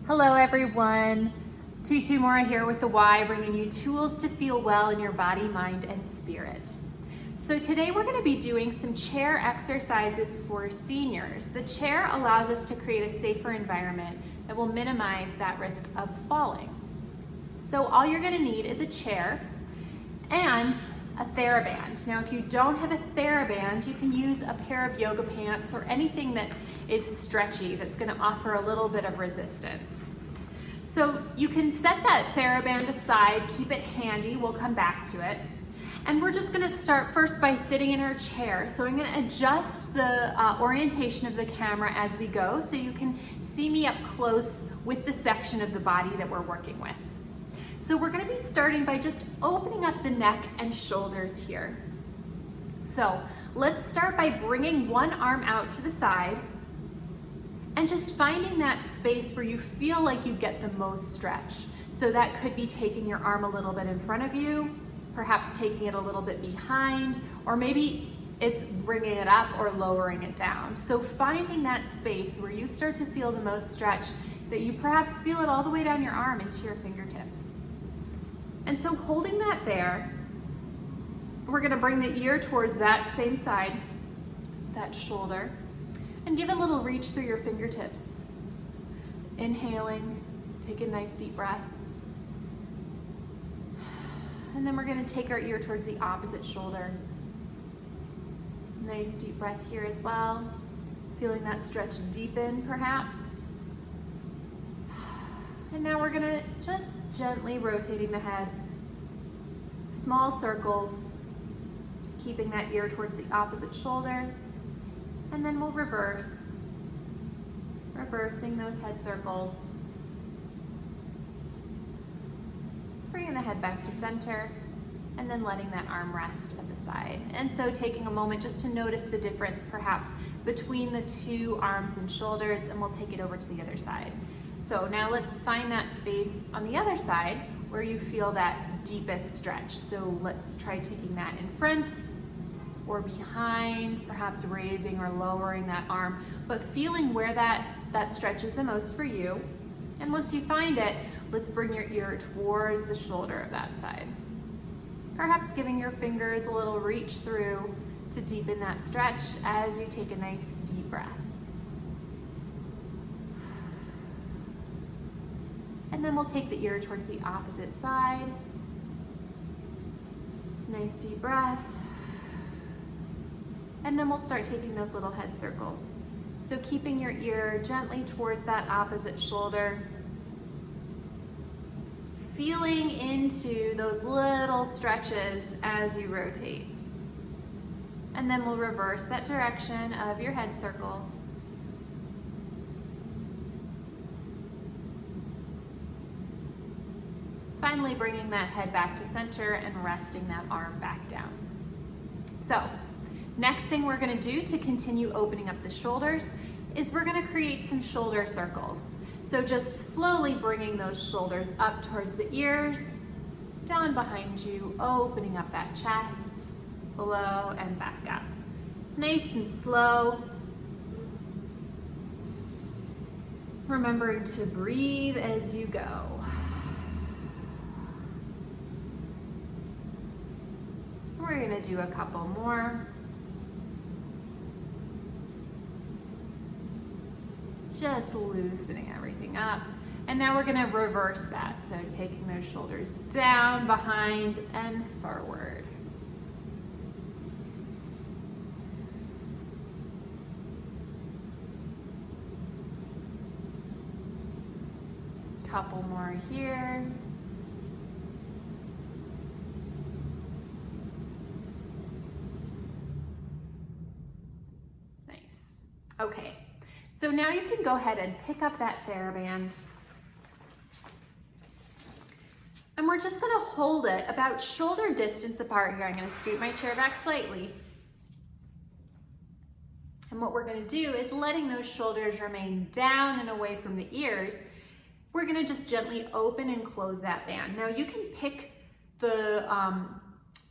Hello everyone, Tutu Mora here with the Y, bringing you tools to feel well in your body, mind, and spirit. So today we're going to be doing some chair exercises for seniors. The chair allows us to create a safer environment that will minimize that risk of falling. So all you're going to need is a chair and a Thera-band. Now if you don't have a Thera-band, you can use a pair of yoga pants or anything that is stretchy that's going to offer a little bit of resistance. So you can set that Thera-band aside, keep it handy, we'll come back to it. And we're just going to start first by sitting in our chair. So I'm going to adjust the orientation of the camera as we go so you can see me up close with the section of the body that we're working with. So we're going to be starting by just opening up the neck and shoulders here. So let's start by bringing one arm out to the side and just finding that space where you feel like you get the most stretch. So that could be taking your arm a little bit in front of you, perhaps taking it a little bit behind, or maybe it's bringing it up or lowering it down. So finding that space where you start to feel the most stretch, that you perhaps feel it all the way down your arm into your fingertips. And so holding that there, we're gonna bring the ear towards that same side, that shoulder, and give a little reach through your fingertips. Inhaling, take a nice deep breath. And then we're gonna take our ear towards the opposite shoulder. Nice deep breath here as well. Feeling that stretch deepen perhaps. And now we're gonna just gently rotating the head. Small circles, keeping that ear towards the opposite shoulder. And then we'll reversing those head circles. Bringing the head back to center, and then letting that arm rest at the side. And so taking a moment just to notice the difference perhaps between the two arms and shoulders, and we'll take it over to the other side. So now let's find that space on the other side where you feel that deepest stretch. So let's try taking that in front or behind, perhaps raising or lowering that arm, but feeling where that stretch is the most for you. And once you find it, let's bring your ear toward the shoulder of that side. Perhaps giving your fingers a little reach through to deepen that stretch as you take a nice deep breath. And then we'll take the ear towards the opposite side. Nice deep breath. And then we'll start taking those little head circles. So keeping your ear gently towards that opposite shoulder. Feeling into those little stretches as you rotate. And then we'll reverse that direction of your head circles. Finally bringing that head back to center and resting that arm back down. So, next thing we're gonna do to continue opening up the shoulders is we're gonna create some shoulder circles. So just slowly bringing those shoulders up towards the ears, down behind you, opening up that chest, below and back up. Nice and slow. Remembering to breathe as you go. We're gonna do a couple more. Just loosening everything up. And now we're gonna reverse that. So taking those shoulders down, behind, and forward. Couple more here. Nice. Okay. So now you can go ahead and pick up that Thera-band. And we're just gonna hold it about shoulder distance apart here. I'm gonna scoot my chair back slightly. And what we're gonna do is letting those shoulders remain down and away from the ears, we're gonna just gently open and close that band. Now you can pick the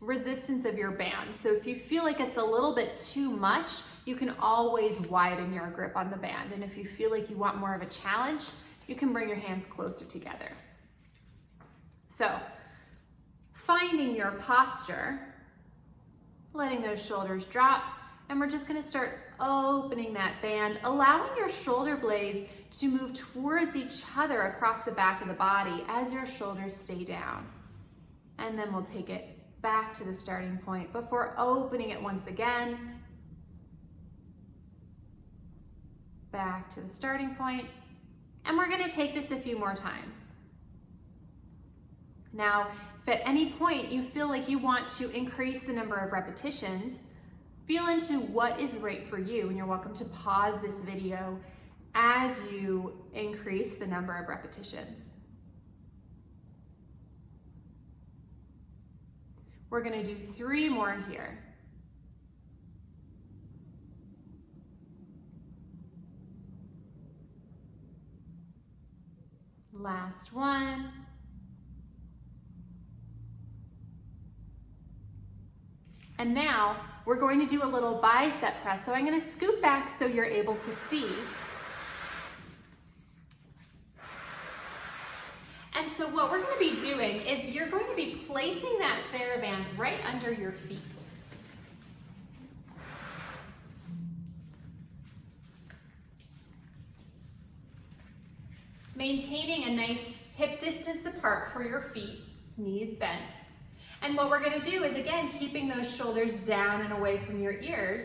resistance of your band. So if you feel like it's a little bit too much, you can always widen your grip on the band. And if you feel like you want more of a challenge, You can bring your hands closer together. So, finding your posture, letting those shoulders drop, and we're just gonna start opening that band, allowing your shoulder blades to move towards each other across the back of the body as your shoulders stay down. And then we'll take it back to the starting point before opening it once again. Back to the starting point. And we're gonna take this a few more times. Now, if at any point you feel like you want to increase the number of repetitions, feel into what is right for you, and you're welcome to pause this video as you increase the number of repetitions. We're gonna do 3 more here. Last one. And now we're going to do a little bicep press. So I'm going to scoot back so you're able to see. And so what we're going to be doing is you're going to be placing that Thera-band right under your feet. Maintaining a nice hip distance apart for your feet, knees bent. And what we're gonna do is, again, keeping those shoulders down and away from your ears,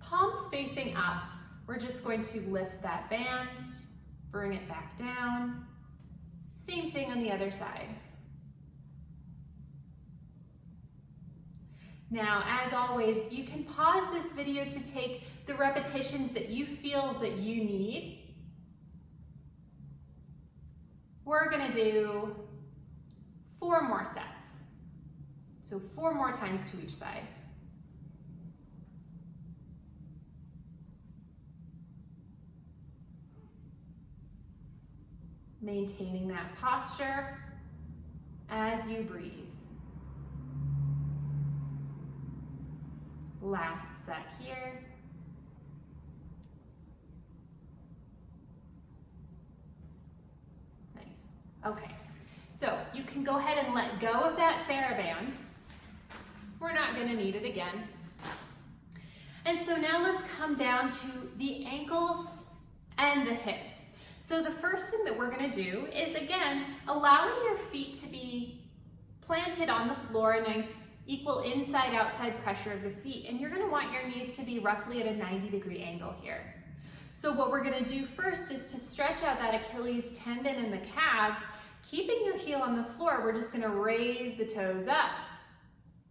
palms facing up. We're just going to lift that band, bring it back down. Same thing on the other side. Now, as always, you can pause this video to take the repetitions that you feel that you need. We're gonna do 4 more sets. So 4 more times to each side. Maintaining that posture as you breathe. Last set here. Nice. Okay. So you can go ahead and let go of that Thera-band. We're not going to need it again. And so now let's come down to the ankles and the hips. So the first thing that we're going to do is, again, allowing your feet to be planted on the floor, a nice equal inside-outside pressure of the feet. And you're going to want your knees to be roughly at a 90-degree angle here. So what we're going to do first is to stretch out that Achilles tendon and the calves. Keeping your heel on the floor, we're just going to raise the toes up.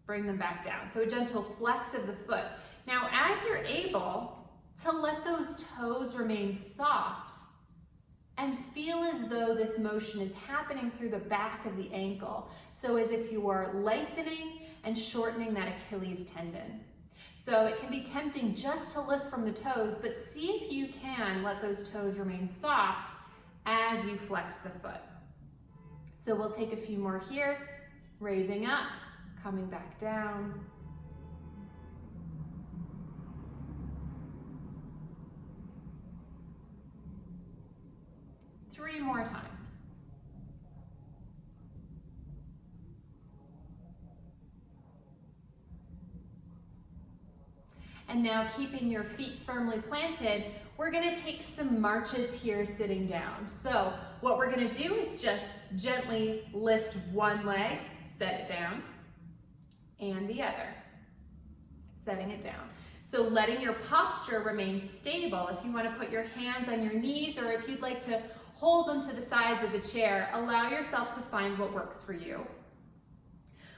Bring them back down. So a gentle flex of the foot. Now, as you're able to let those toes remain soft and feel as though this motion is happening through the back of the ankle. So as if you are lengthening and shortening that Achilles tendon. So it can be tempting just to lift from the toes, but see if you can let those toes remain soft as you flex the foot. So we'll take a few more here, raising up, coming back down. Three more times. And now, keeping your feet firmly planted, we're gonna take some marches here sitting down. So what we're gonna do is just gently lift one leg, set it down, and the other, setting it down. So letting your posture remain stable. If you want to put your hands on your knees, or if you'd like to hold them to the sides of the chair, allow yourself to find what works for you.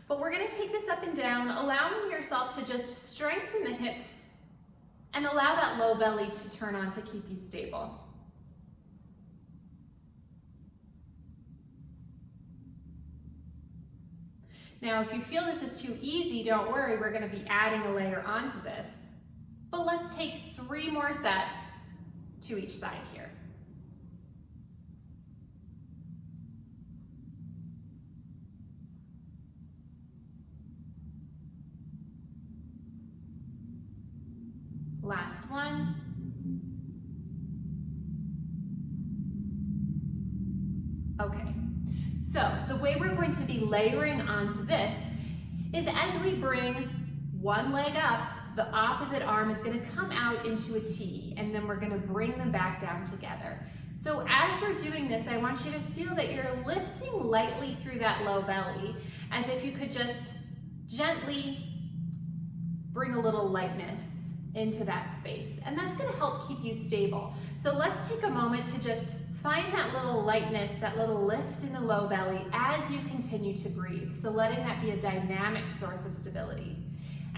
But we're going to take this up and down, allowing yourself to just strengthen the hips and allow that low belly to turn on to keep you stable. Now, if you feel this is too easy, don't worry, we're going to be adding a layer onto this. But let's take 3 more sets to each side here. Last one. Okay, so the way we're going to be layering onto this is as we bring one leg up, the opposite arm is going to come out into a T, and then we're going to bring them back down together. So as we're doing this, I want you to feel that you're lifting lightly through that low belly, as if you could just gently bring a little lightness into that space. And that's going to help keep you stable. So let's take a moment to just find that little lightness, that little lift in the low belly as you continue to breathe. So letting that be a dynamic source of stability.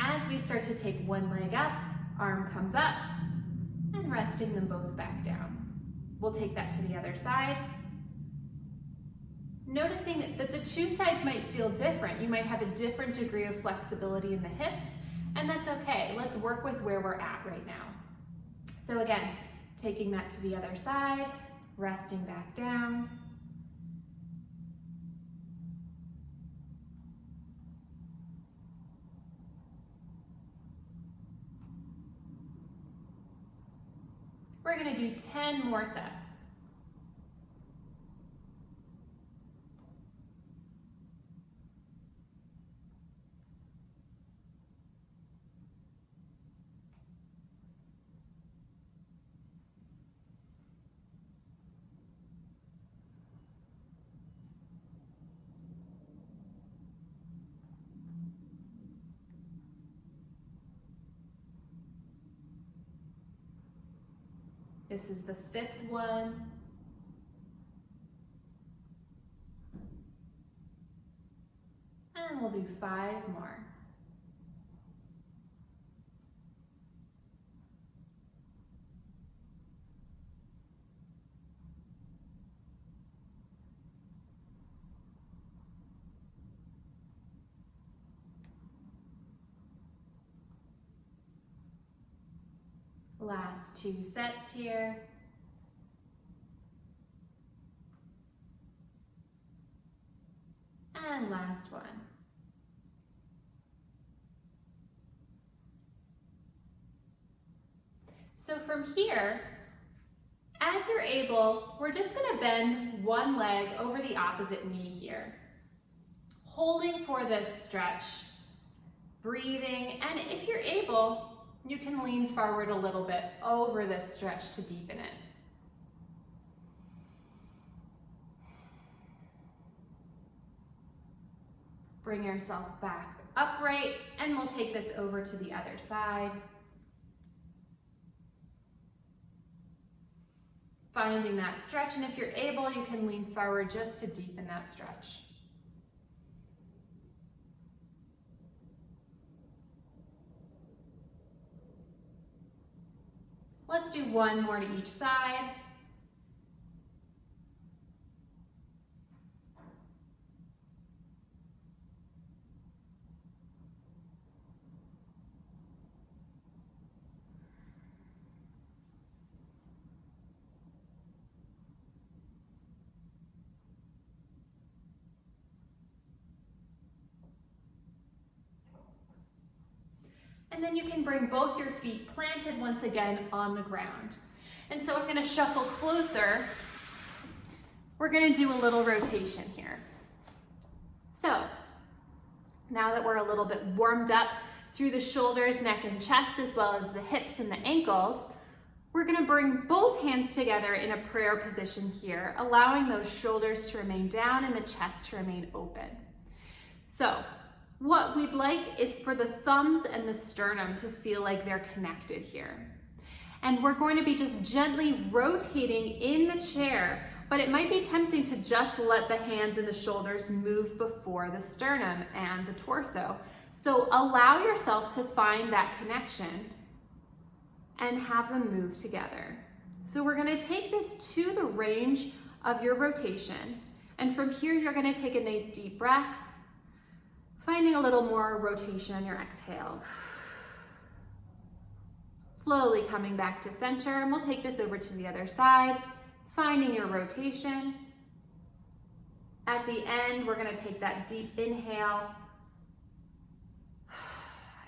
As we start to take one leg up, arm comes up, and resting them both back down. We'll take that to the other side. Noticing that the two sides might feel different. You might have a different degree of flexibility in the hips, and that's okay. Let's work with where we're at right now. So again, taking that to the other side, resting back down. We're going to do 10 more sets. This is the 5th one. And we'll do 5 more. Last 2 sets here. And last one. So from here, as you're able, we're just going to bend one leg over the opposite knee here. Holding for this stretch, breathing, and if you're able, you can lean forward a little bit over this stretch to deepen it. Bring yourself back upright, and we'll take this over to the other side. Finding that stretch, and if you're able, you can lean forward just to deepen that stretch. Let's do 1 more to each side. And then you can bring both your feet planted once again on the ground. And so I'm going to shuffle closer. We're going to do a little rotation here. So now that we're a little bit warmed up through the shoulders, neck, and chest, as well as the hips and the ankles, we're going to bring both hands together in a prayer position here, allowing those shoulders to remain down and the chest to remain open. So what we'd like is for the thumbs and the sternum to feel like they're connected here. And we're going to be just gently rotating in the chair, but it might be tempting to just let the hands and the shoulders move before the sternum and the torso. So allow yourself to find that connection and have them move together. So we're going to take this to the range of your rotation. And from here, you're going to take a nice deep breath, finding a little more rotation on your exhale. Slowly coming back to center, and we'll take this over to the other side, finding your rotation. At the end, we're going to take that deep inhale,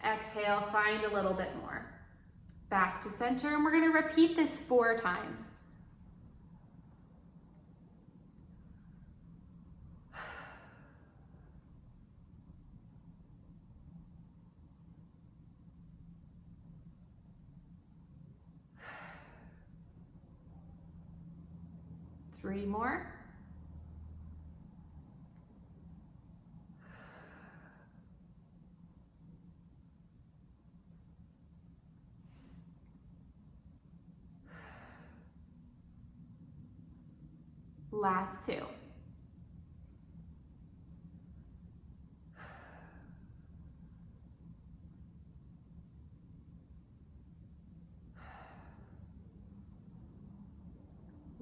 exhale, find a little bit more. Back to center, and we're going to repeat this 4 times. 3 more. Last 2.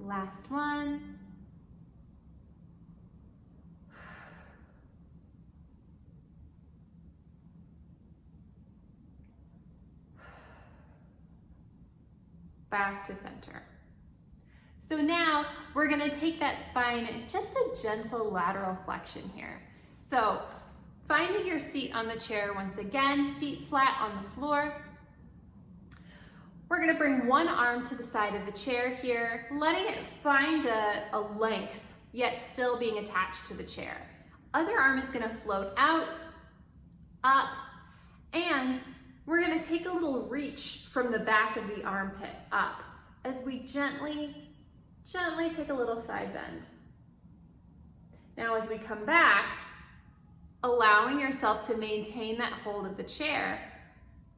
Last 1. Back to center. So now we're going to take that spine, just a gentle lateral flexion here. So finding your seat on the chair once again, feet flat on the floor. We're going to bring one arm to the side of the chair here, letting it find a length, yet still being attached to the chair. Other arm is going to float out, up, and we're going to take a little reach from the back of the armpit up as we gently take a little side bend. Now as we come back, allowing yourself to maintain that hold of the chair,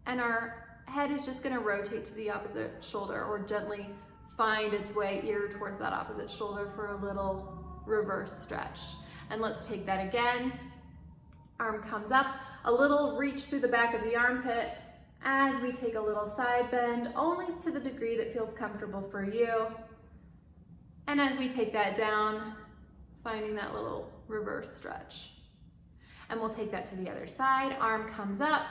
and our head is just going to rotate to the opposite shoulder or gently find its way ear towards that opposite shoulder for a little reverse stretch. And let's take that again. Arm comes up, a little reach through the back of the armpit as we take a little side bend, only to the degree that feels comfortable for you. And as we take that down, finding that little reverse stretch. And we'll take that to the other side. Arm comes up,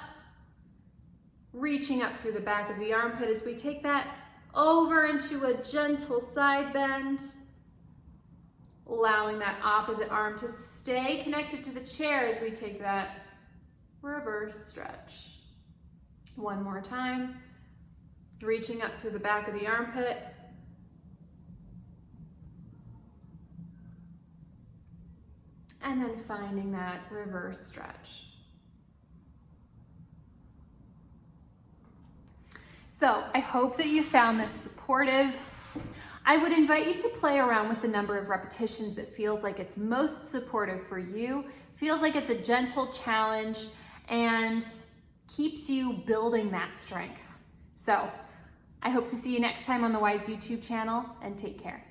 reaching up through the back of the armpit as we take that over into a gentle side bend, allowing that opposite arm to stay connected to the chair as we take that reverse stretch. One more time, reaching up through the back of the armpit, and then finding that reverse stretch. So I hope that you found this supportive. I would invite you to play around with the number of repetitions that feels like it's most supportive for you, feels like it's a gentle challenge, and keeps you building that strength. So I hope to see you next time on the Wise YouTube channel, and take care.